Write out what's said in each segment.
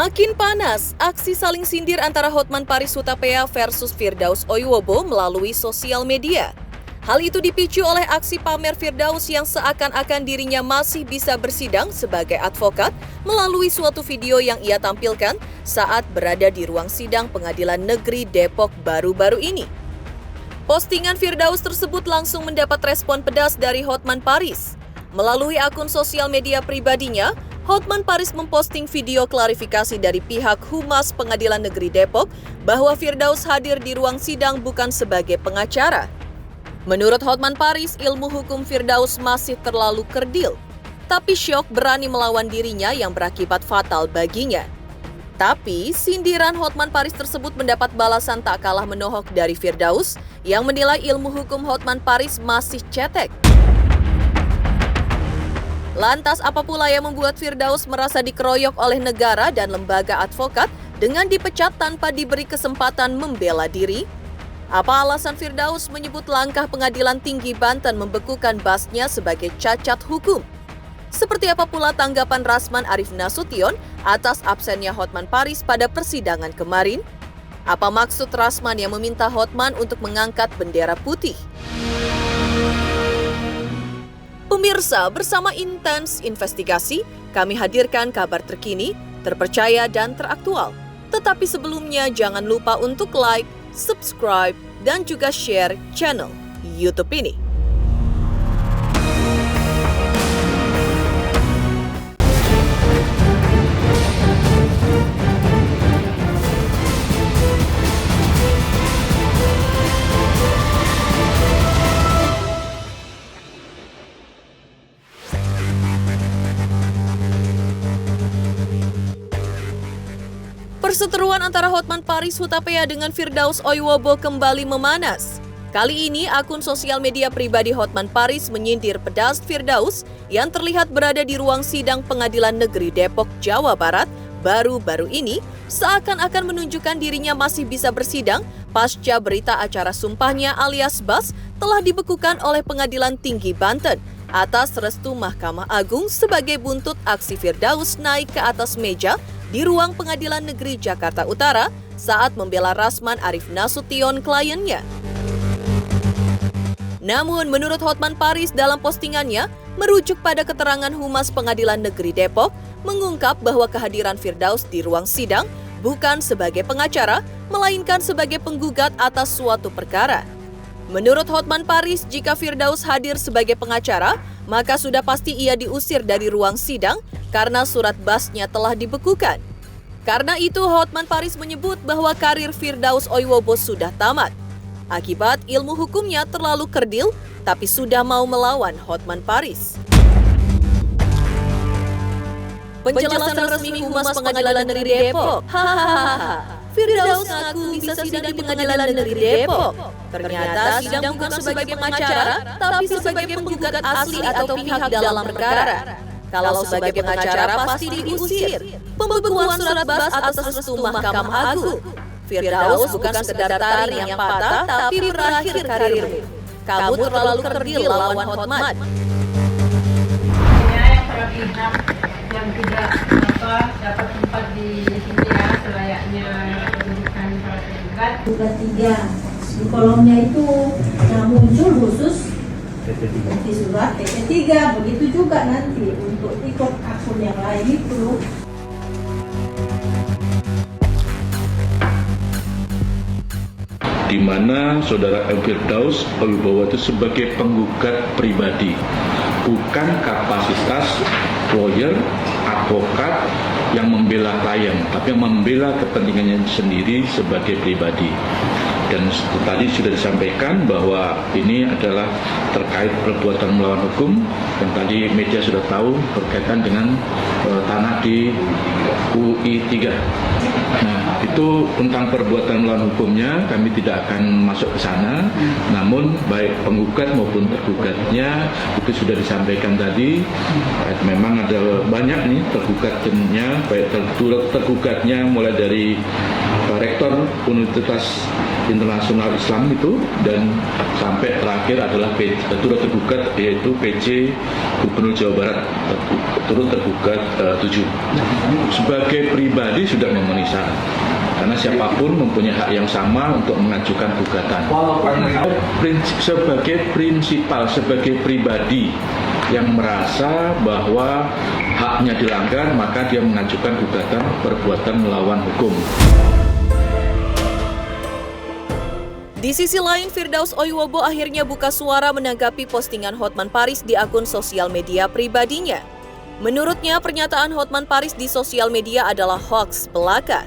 Makin panas, aksi saling sindir antara Hotman Paris Hutapea versus Firdaus Oiwobo melalui sosial media. Hal itu dipicu oleh aksi pamer Firdaus yang seakan-akan dirinya masih bisa bersidang sebagai advokat melalui suatu video yang ia tampilkan saat berada di ruang sidang Pengadilan Negeri Depok baru-baru ini. Postingan Firdaus tersebut langsung mendapat respon pedas dari Hotman Paris. Melalui akun sosial media pribadinya, Hotman Paris memposting video klarifikasi dari pihak Humas Pengadilan Negeri Depok bahwa Firdaus hadir di ruang sidang bukan sebagai pengacara. Menurut Hotman Paris, ilmu hukum Firdaus masih terlalu kerdil, tapi syok berani melawan dirinya yang berakibat fatal baginya. Tapi, sindiran Hotman Paris tersebut mendapat balasan tak kalah menohok dari Firdaus yang menilai ilmu hukum Hotman Paris masih cetek. Lantas apa pula yang membuat Firdaus merasa dikeroyok oleh negara dan lembaga advokat dengan dipecat tanpa diberi kesempatan membela diri? Apa alasan Firdaus menyebut langkah Pengadilan Tinggi Banten membekukan Basnya sebagai cacat hukum? Seperti apa pula tanggapan Rasman Arief Nasution atas absennya Hotman Paris pada persidangan kemarin? Apa maksud Rasman yang meminta Hotman untuk mengangkat bendera putih? Pemirsa, bersama Intens Investigasi, kami hadirkan kabar terkini, terpercaya dan teraktual. Tetapi sebelumnya jangan lupa untuk like, subscribe, dan juga share channel YouTube ini. Perseteruan antara Hotman Paris Hutapea dengan Firdaus Oiwobo kembali memanas. Kali ini akun sosial media pribadi Hotman Paris menyindir pedas Firdaus yang terlihat berada di ruang sidang Pengadilan Negeri Depok, Jawa Barat baru-baru ini seakan-akan menunjukkan dirinya masih bisa bersidang pasca berita acara sumpahnya alias Bas telah dibekukan oleh Pengadilan Tinggi Banten atas restu Mahkamah Agung sebagai buntut aksi Firdaus naik ke atas meja di ruang Pengadilan Negeri Jakarta Utara saat membela Rasman Arief Nasution kliennya. Namun menurut Hotman Paris dalam postingannya, merujuk pada keterangan Humas Pengadilan Negeri Depok, mengungkap bahwa kehadiran Firdaus di ruang sidang bukan sebagai pengacara, melainkan sebagai penggugat atas suatu perkara. Menurut Hotman Paris, jika Firdaus hadir sebagai pengacara, maka sudah pasti ia diusir dari ruang sidang karena surat Basnya telah dibekukan. Karena itu, Hotman Paris menyebut bahwa karir Firdaus Oiwobo sudah tamat. Akibat ilmu hukumnya terlalu kerdil, tapi sudah mau melawan Hotman Paris. Penjelasan resmi Humas Pengadilan Negeri Depok. Firdaus ngaku bisa sidang di Pengadilan Negeri Depok. Ternyata sidang bukan sebagai pengacara, tapi sebagai penggugat asli atau pihak dalam perkara. Kalau sebagai pengacara pasti diusir. Pembekuan surat Bas atas restu Mahkamah Agung. Firdaus bukan sekedar tari yang patah, tapi berakhir karirmu. Kamu terlalu kerdil lawan Hotman. Yang terlihat yang tidak dapat tempat di sini ya, selayaknya kedudukan para tergugat. Tugas 3 di kolomnya itu yang muncul khusus di surat PP3, begitu juga nanti untuk ikut akun yang lain itu. Di mana saudara Firdaus Oiwobo itu sebagai penggugat pribadi, bukan kapasitas lawyer, advokat yang membela klien, tapi yang membela kepentingannya sendiri sebagai pribadi. Dan tadi sudah disampaikan bahwa ini adalah terkait perbuatan melawan hukum, dan tadi media sudah tahu berkaitan dengan tanah di UI 3. Nah, itu tentang perbuatan melawan hukumnya kami tidak akan masuk ke sana, namun baik penggugat maupun tergugatnya itu sudah disampaikan tadi. Memang ada banyak nih tergugatnya, baik tergugatnya mulai dari Rektor Universitas Internasional Islam itu, dan sampai terakhir adalah turut tergugat yaitu PJ Gubernur Jawa Barat turut tergugat 7. Sebagai pribadi sudah memenuhi syarat, karena siapapun mempunyai hak yang sama untuk mengajukan gugatan. Sebagai prinsipal, sebagai pribadi yang merasa bahwa haknya dilanggar, maka dia mengajukan gugatan perbuatan melawan hukum. Di sisi lain, Firdaus Oiwobo akhirnya buka suara menanggapi postingan Hotman Paris di akun sosial media pribadinya. Menurutnya, pernyataan Hotman Paris di sosial media adalah hoaks belaka.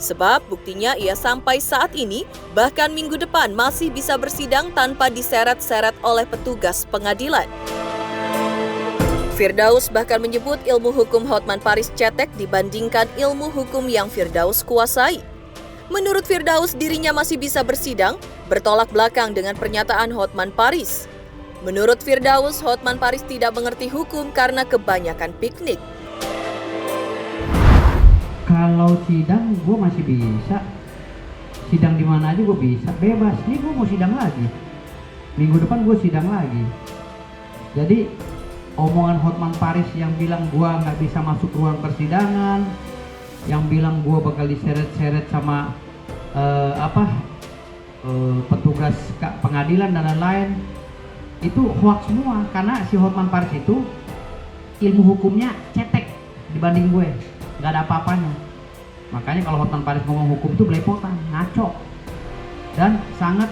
Sebab buktinya ia sampai saat ini, bahkan minggu depan masih bisa bersidang tanpa diseret-seret oleh petugas pengadilan. Firdaus bahkan menyebut ilmu hukum Hotman Paris cetek dibandingkan ilmu hukum yang Firdaus kuasai. Menurut Firdaus, dirinya masih bisa bersidang, bertolak belakang dengan pernyataan Hotman Paris. Menurut Firdaus, Hotman Paris tidak mengerti hukum karena kebanyakan piknik. Kalau sidang, gue masih bisa. Sidang di mana aja gue bisa, bebas. Nih gue mau sidang lagi. Minggu depan gue sidang lagi. Jadi omongan Hotman Paris yang bilang gue nggak bisa masuk ruang persidangan, yang bilang gue bakal diseret-seret sama petugas pengadilan dan lain-lain, itu hoax semua. Karena si Hotman Paris itu ilmu hukumnya cetek dibanding gue, nggak ada apa-apanya. Makanya kalau Hotman Paris ngomong hukum itu belepotan, ngaco, dan sangat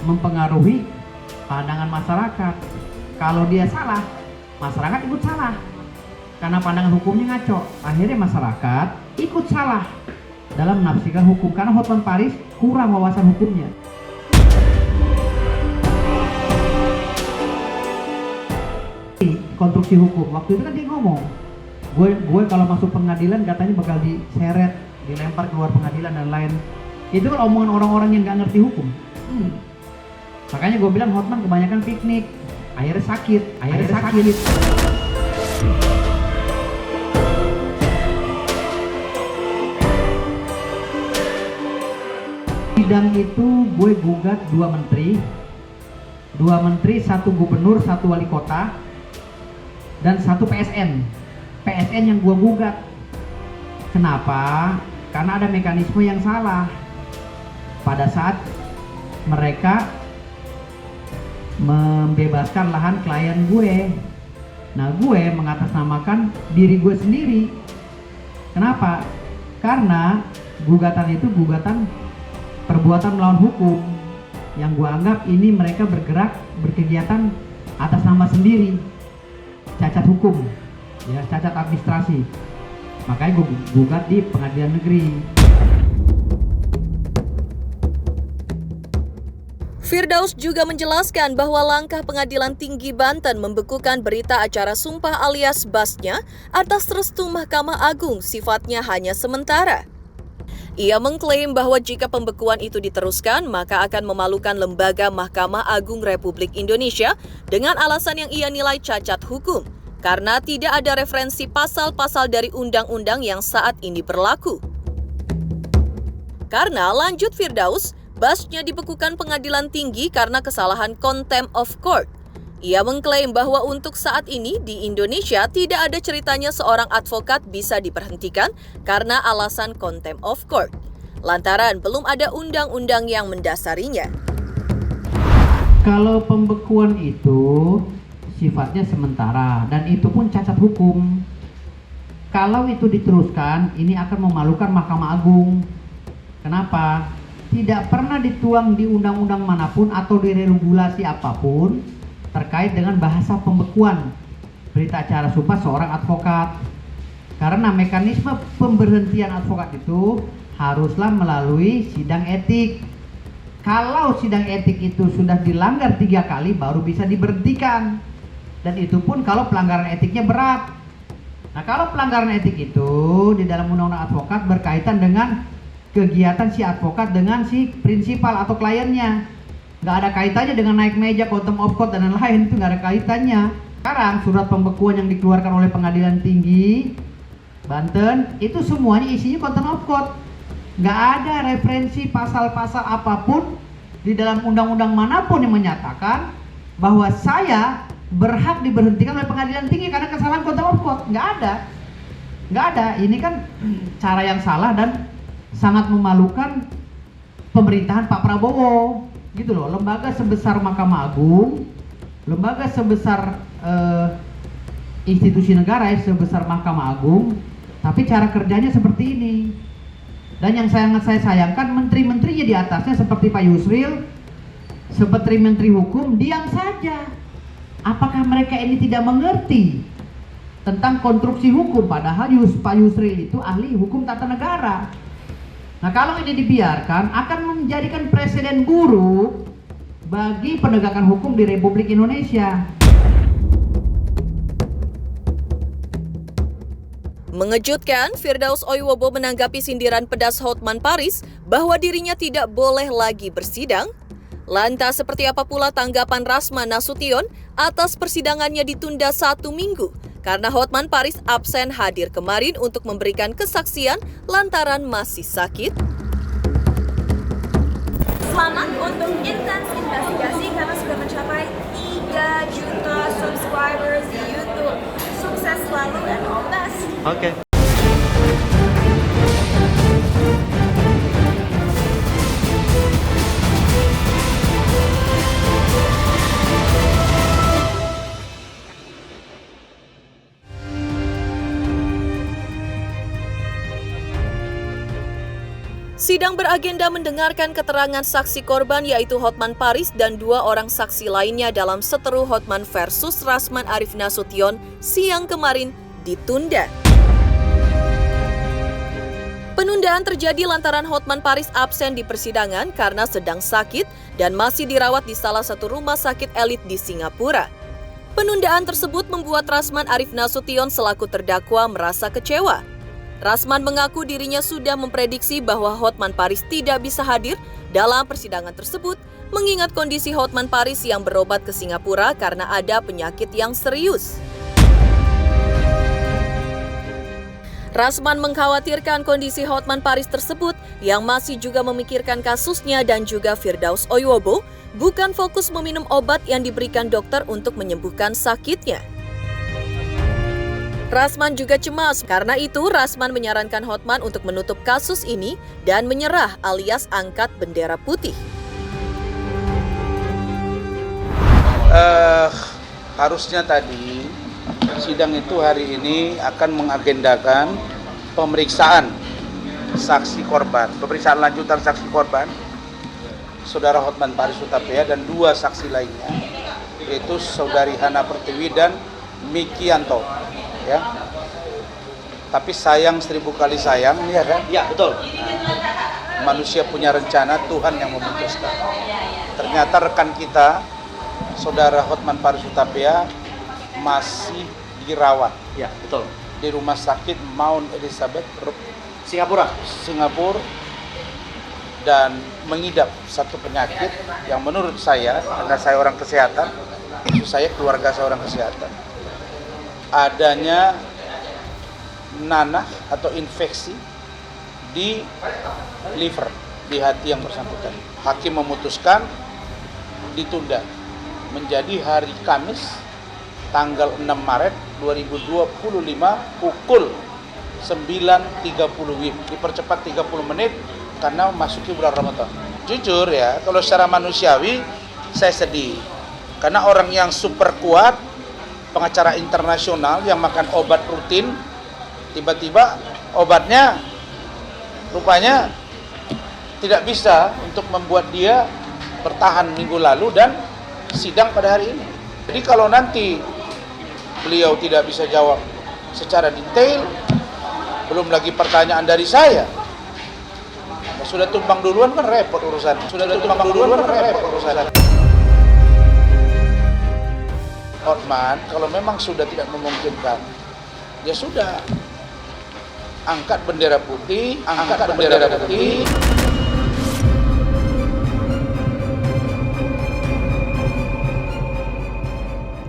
mempengaruhi pandangan masyarakat. Kalau dia salah, masyarakat ikut salah. Karena pandangan hukumnya ngaco, akhirnya masyarakat ikut salah dalam menafsirkan hukum. Karena Hotman Paris kurang wawasan hukumnya. Konstruksi hukum, waktu itu kan dia ngomong, gue kalau masuk pengadilan katanya bakal diseret, dilempar keluar pengadilan dan lain. Itu kan omongan orang-orang yang gak ngerti hukum. Makanya gue bilang Hotman kebanyakan piknik, akhirnya sakit. Sidang itu gue gugat 2 menteri, 1 gubernur, 1 wali kota, dan 1 PSN yang gue gugat. Kenapa? Karena ada mekanisme yang salah pada saat mereka membebaskan lahan klien gue. Nah, gue mengatasnamakan diri gue sendiri. Kenapa? Karena gugatan itu gugatan perbuatan melawan hukum, yang gue anggap ini mereka berkegiatan atas nama sendiri, cacat hukum, ya, cacat administrasi. Makanya gue gugat di pengadilan negeri. Firdaus juga menjelaskan bahwa langkah Pengadilan Tinggi Banten membekukan berita acara sumpah alias BAS-nya atas restu Mahkamah Agung sifatnya hanya sementara. Ia mengklaim bahwa jika pembekuan itu diteruskan, maka akan memalukan lembaga Mahkamah Agung Republik Indonesia dengan alasan yang ia nilai cacat hukum, karena tidak ada referensi pasal-pasal dari undang-undang yang saat ini berlaku. Karena, lanjut Firdaus, BAS-nya dibekukan Pengadilan Tinggi karena kesalahan contempt of court. Ia mengklaim bahwa untuk saat ini di Indonesia tidak ada ceritanya seorang advokat bisa diberhentikan karena alasan contempt of court, lantaran belum ada undang-undang yang mendasarinya. Kalau pembekuan itu sifatnya sementara dan itu pun cacat hukum. Kalau itu diteruskan, ini akan memalukan Mahkamah Agung. Kenapa? Tidak pernah dituang di undang-undang manapun atau di regulasi apapun terkait dengan bahasa pembekuan berita acara sumpah seorang advokat. Karena mekanisme pemberhentian advokat itu haruslah melalui sidang etik. Kalau sidang etik itu sudah dilanggar 3 kali baru bisa diberhentikan. Dan itu pun kalau pelanggaran etiknya berat. Nah, kalau pelanggaran etik itu di dalam undang-undang advokat berkaitan dengan kegiatan si advokat dengan si prinsipal atau kliennya. Nggak ada kaitannya dengan naik meja, contempt of court, dan lain-lain. Itu nggak ada kaitannya. Sekarang surat pembekuan yang dikeluarkan oleh Pengadilan Tinggi Banten itu semuanya isinya contempt of court. Nggak ada referensi pasal-pasal apapun di dalam undang-undang manapun yang menyatakan bahwa saya berhak diberhentikan oleh pengadilan tinggi karena kesalahan contempt of court. Nggak ada. Ini kan cara yang salah dan sangat memalukan pemerintahan Pak Prabowo, gitu loh. Lembaga sebesar Mahkamah Agung, lembaga sebesar institusi negara sebesar Mahkamah Agung, tapi cara kerjanya seperti ini. Dan yang sangat saya sayangkan, menteri-menterinya di atasnya seperti Pak Yusril, seperti Menteri Hukum, diam saja. Apakah mereka ini tidak mengerti tentang konstruksi hukum? Padahal Pak Yusril itu ahli hukum tata negara. Nah, kalau ini dibiarkan akan menjadikan presiden buruk bagi penegakan hukum di Republik Indonesia. Mengejutkan, Firdaus Oiwobo menanggapi sindiran pedas Hotman Paris bahwa dirinya tidak boleh lagi bersidang. Lantas seperti apa pula tanggapan Rasman Nasution atas persidangannya ditunda 1 minggu karena Hotman Paris absen hadir kemarin untuk memberikan kesaksian lantaran masih sakit? Selamat untuk Intens Investigasi karena sudah mencapai 3 juta subscribers di YouTube. Sukses selalu and all the best. Oke. Sidang beragenda mendengarkan keterangan saksi korban yaitu Hotman Paris dan 2 orang saksi lainnya dalam seteru Hotman versus Rasman Arif Nasution siang kemarin ditunda. Penundaan terjadi lantaran Hotman Paris absen di persidangan karena sedang sakit dan masih dirawat di salah satu rumah sakit elit di Singapura. Penundaan tersebut membuat Rasman Arif Nasution selaku terdakwa merasa kecewa. Rasman mengaku dirinya sudah memprediksi bahwa Hotman Paris tidak bisa hadir dalam persidangan tersebut mengingat kondisi Hotman Paris yang berobat ke Singapura karena ada penyakit yang serius. Rasman mengkhawatirkan kondisi Hotman Paris tersebut yang masih juga memikirkan kasusnya dan juga Firdaus Oiwobo bukan fokus meminum obat yang diberikan dokter untuk menyembuhkan sakitnya. Rasman juga cemas, karena itu Rasman menyarankan Hotman untuk menutup kasus ini dan menyerah alias angkat bendera putih. Harusnya tadi sidang itu hari ini akan mengagendakan pemeriksaan saksi korban, pemeriksaan lanjutan saksi korban, Saudara Hotman Paris Hutapea dan 2 saksi lainnya, yaitu Saudari Hana Pertiwi dan Mikianto. Ya, tapi sayang 1000 kali sayang, ya kan? Ya, betul. Manusia punya rencana, Tuhan yang memutuskan. Ternyata rekan kita, Saudara Hotman Paris Hutapea, masih dirawat. Ya, betul. Di rumah sakit Mount Elizabeth, Singapura. Dan mengidap satu penyakit yang menurut saya, karena saya orang kesehatan, itu saya keluarga saya orang kesehatan, adanya nanah atau infeksi di liver, di hati yang bersangkutan. Hakim memutuskan ditunda menjadi hari Kamis tanggal 6 Maret 2025 pukul 9.30 WIB. Dipercepat 30 menit karena memasuki bulan Ramadan. Jujur ya, kalau secara manusiawi saya sedih. Karena orang yang super kuat, pengacara internasional yang makan obat rutin, tiba-tiba obatnya rupanya tidak bisa untuk membuat dia bertahan minggu lalu dan sidang pada hari ini. Jadi kalau nanti beliau tidak bisa jawab secara detail, belum lagi pertanyaan dari saya, sudah tumpang duluan kan repot urusan. Hotman, kalau memang sudah tidak memungkinkan, ya sudah, angkat bendera putih,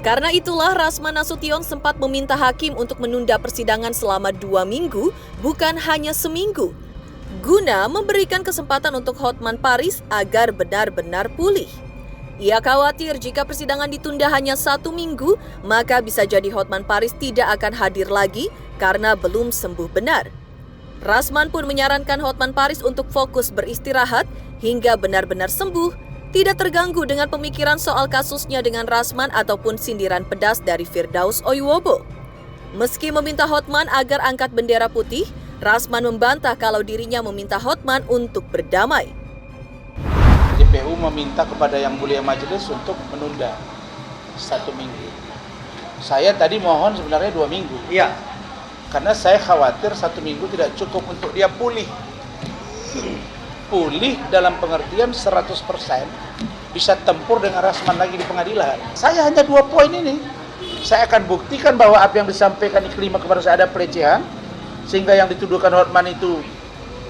Karena itulah Rasman Nasution sempat meminta hakim untuk menunda persidangan selama 2 minggu, bukan hanya seminggu. guna memberikan kesempatan untuk Hotman Paris agar benar-benar pulih. Ia khawatir jika persidangan ditunda hanya 1 minggu, maka bisa jadi Hotman Paris tidak akan hadir lagi karena belum sembuh benar. Rasman pun menyarankan Hotman Paris untuk fokus beristirahat hingga benar-benar sembuh, tidak terganggu dengan pemikiran soal kasusnya dengan Rasman ataupun sindiran pedas dari Firdaus Oiwobo. Meski meminta Hotman agar angkat bendera putih, Rasman membantah kalau dirinya meminta Hotman untuk berdamai. JPU meminta kepada yang mulia majelis untuk menunda 1 minggu. Saya tadi mohon sebenarnya 2 minggu. Iya. Karena saya khawatir 1 minggu tidak cukup untuk dia pulih. Pulih dalam pengertian 100% bisa tempur dengan Rasman lagi di pengadilan. Saya hanya 2 poin ini. Saya akan buktikan bahwa apa yang disampaikan Iklimah kepada saya ada pelecehan, sehingga yang dituduhkan Hotman itu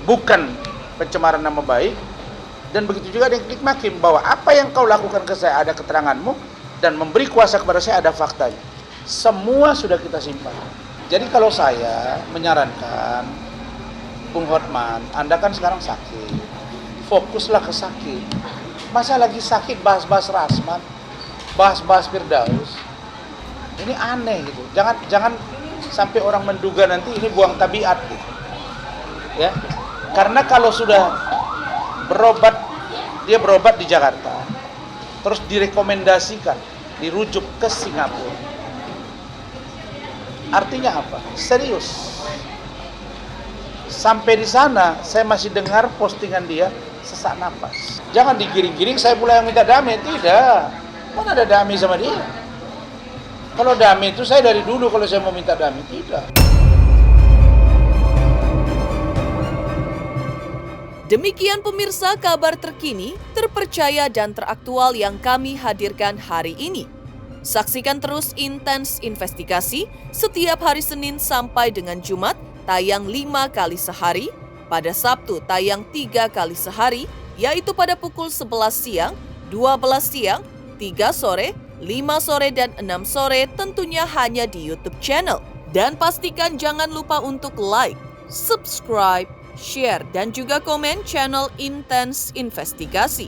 bukan pencemaran nama baik. Dan begitu juga dengan Iklimah Hakim, bahwa apa yang kau lakukan ke saya ada keteranganmu, dan memberi kuasa kepada saya ada faktanya. Semua sudah kita simpan. Jadi kalau saya menyarankan, Bung Hotman, Anda kan sekarang sakit, fokuslah ke sakit. Masa lagi sakit bahas-bahas Rasman, bahas-bahas Firdaus, ini aneh gitu. Jangan sampai orang menduga nanti ini buang tabiat gitu. Ya, karena kalau sudah berobat, dia berobat di Jakarta, terus direkomendasikan, dirujuk ke Singapura. Artinya apa? Serius. Sampai di sana, saya masih dengar postingan dia sesak napas. Jangan digiring-giring, saya pula yang minta damai. Tidak. Mana ada damai sama dia? Kalau damai itu saya dari dulu kalau saya mau minta damai. Tidak. Demikian pemirsa kabar terkini, terpercaya dan teraktual yang kami hadirkan hari ini. Saksikan terus Intens Investigasi setiap hari Senin sampai dengan Jumat, tayang 5 kali sehari, pada Sabtu tayang 3 kali sehari, yaitu pada pukul 11 siang, 12 siang, 3 sore, 5 sore, dan 6 sore, tentunya hanya di YouTube channel. Dan pastikan jangan lupa untuk like, subscribe, share, dan juga komen channel Intens Investigasi.